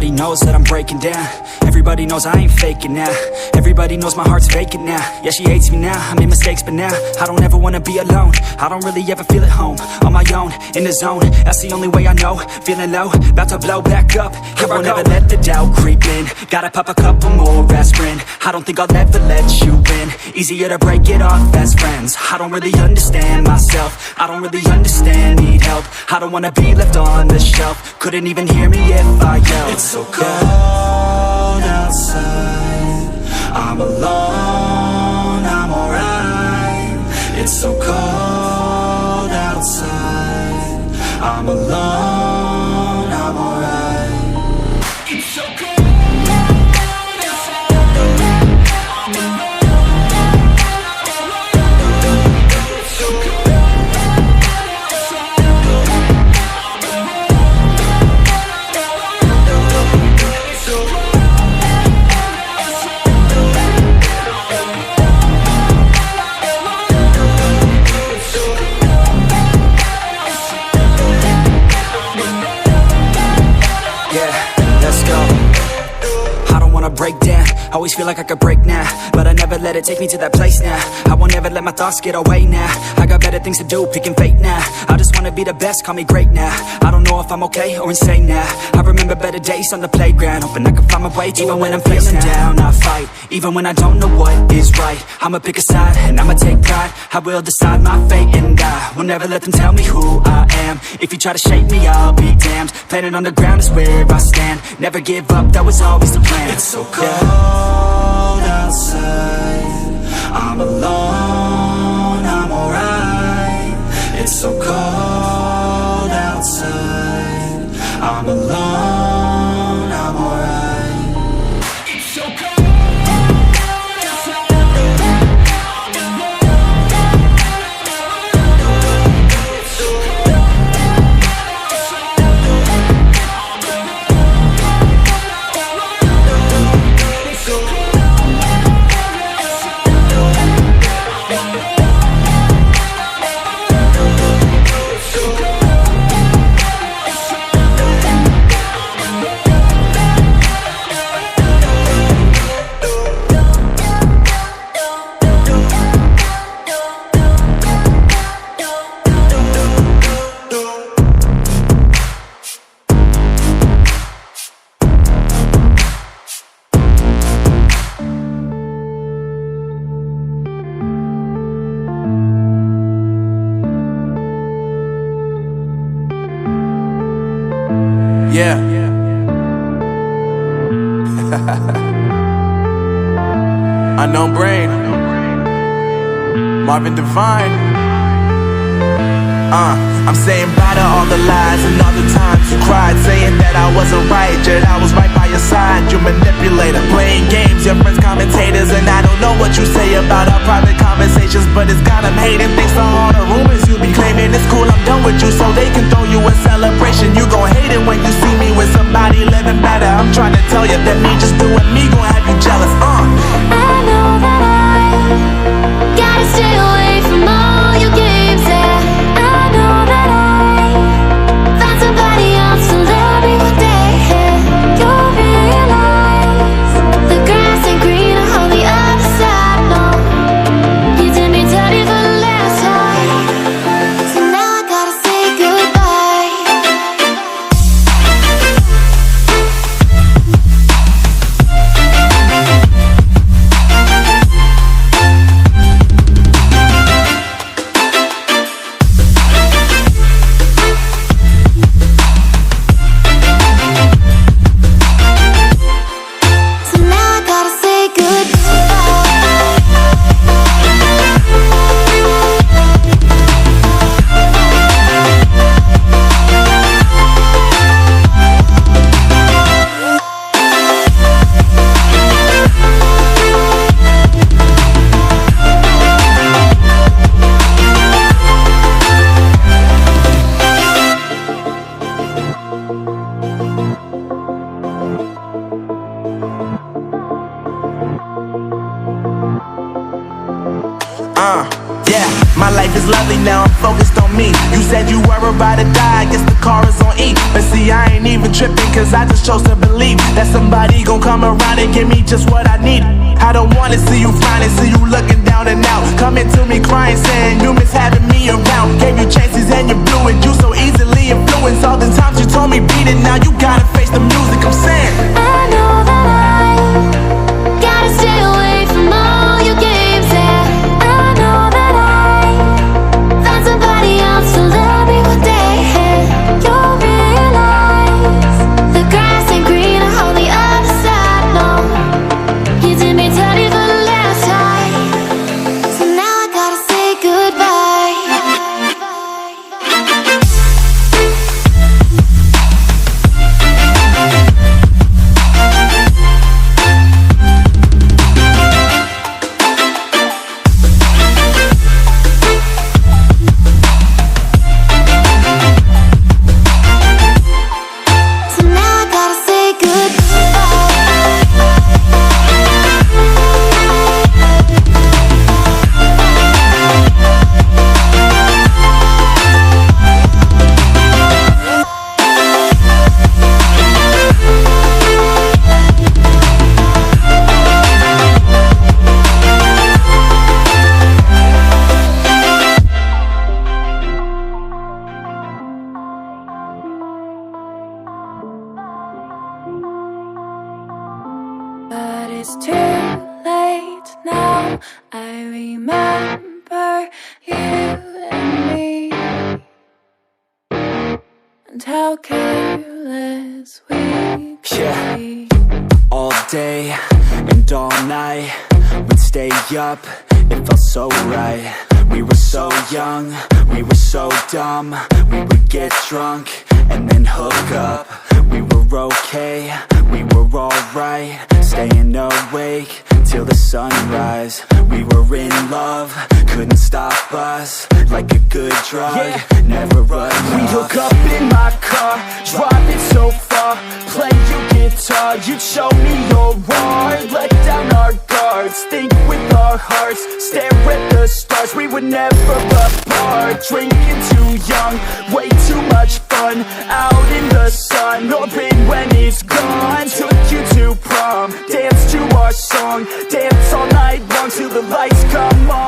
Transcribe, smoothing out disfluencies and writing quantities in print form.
Everybody knows that I'm breaking down. Everybody knows I ain't faking now. Everybody knows my heart's vacant now. Yeah, she hates me now, I made mistakes but now I don't ever wanna be alone. I don't really ever feel at home. On my own, in the zone, that's the only way I know. Feeling low, about to blow back up. I won't ever let the doubt creep in. Gotta pop a couple more aspirin. I don't think I'll ever let you in. Easier to break it off as friends. I don't really understand myself. I don't really understand, need help. I don't wanna be left on the shelf. Couldn't even hear me if I yelled. It's so cold outside, I'm alone, I'm alright. It's so cold outside, I'm alone, I'm alright. It's so cold. Break down, always feel like I could break now, but I never let it take me to that place now. I won't ever let my thoughts get away now. I got better things to do, picking fate now. I just wanna be the best, call me great now. I don't know if I'm okay or insane now. I remember better days on the playground, hoping I can find my way even when I'm feeling down. I fight, even when I don't know what is right. I'ma pick a side, and I'ma take pride. I will decide my fate, and I will never let them tell me who I am. If you try to shape me, I'll be damned. Planet on the ground is where I stand. Never give up, that was always the plan. It's so cold outside, I'm alone, I'm alright. It's so cold outside, I'm alone, I'm alright. It's so cold. Yeah. Unknown Brain, Marvin Devine. I'm saying bye to all the lies and all the times you cried, saying that I wasn't right, yet I was right by your side. You manipulator, playing games, your friends commentators, and I don't know what you say about our private conversations, but it's got them hating. Thanks to all the rumors you be claiming. It's cool, I'm done with you, so they can throw you a celebration. You gon' hate it when you see me with somebody living better. I'm trying to tell you that me just doing me gon' have you jealous. I know that I gotta stay away from all your games, yeah. I know that I found somebody else to love me one day, yeah. You'll realize the grass ain't greener on the other side, no. You did me dirty for the last time, so now I gotta say goodbye. My life is lovely now, I'm focused on me. You said you were about to die, I guess the car is on E. But see, I ain't even tripping, cause I just chose to believe that somebody gon' come around and give me just what I need. I don't wanna see you flying, see you looking down and out, coming to me crying, saying you miss having me around. Gave you chances and you blew it, you so easily influenced. All the times you told me beat it, now you gotta face the music. I'm saying I know that I gotta stay away from all your games, yeah. I know that I found somebody else to love me one day, yeah. You'll realize the grass ain't greener on the other side, no. You did me dirty for the last time, so now I gotta say goodbye. So now I gotta say But it's too late now. I remember you and me, and how careless we could Yeah. be. All day and all night, we'd stay up, it felt so right. We were so young, we were so dumb. We would get drunk and then hook up. We were okay, we were alright, staying awake till the sunrise. We were in love, couldn't stop us, like a good drug, never enough. We hook up in my car, driving so far, play your guitar, you'd show me your art. Let down our guards, think with our hearts, stare at the stars, we were never apart. Drinking too young, way too much fun, out in the sun, hoping when it's gone. Took you to prom, dance to our song, dance all night long till the lights come on.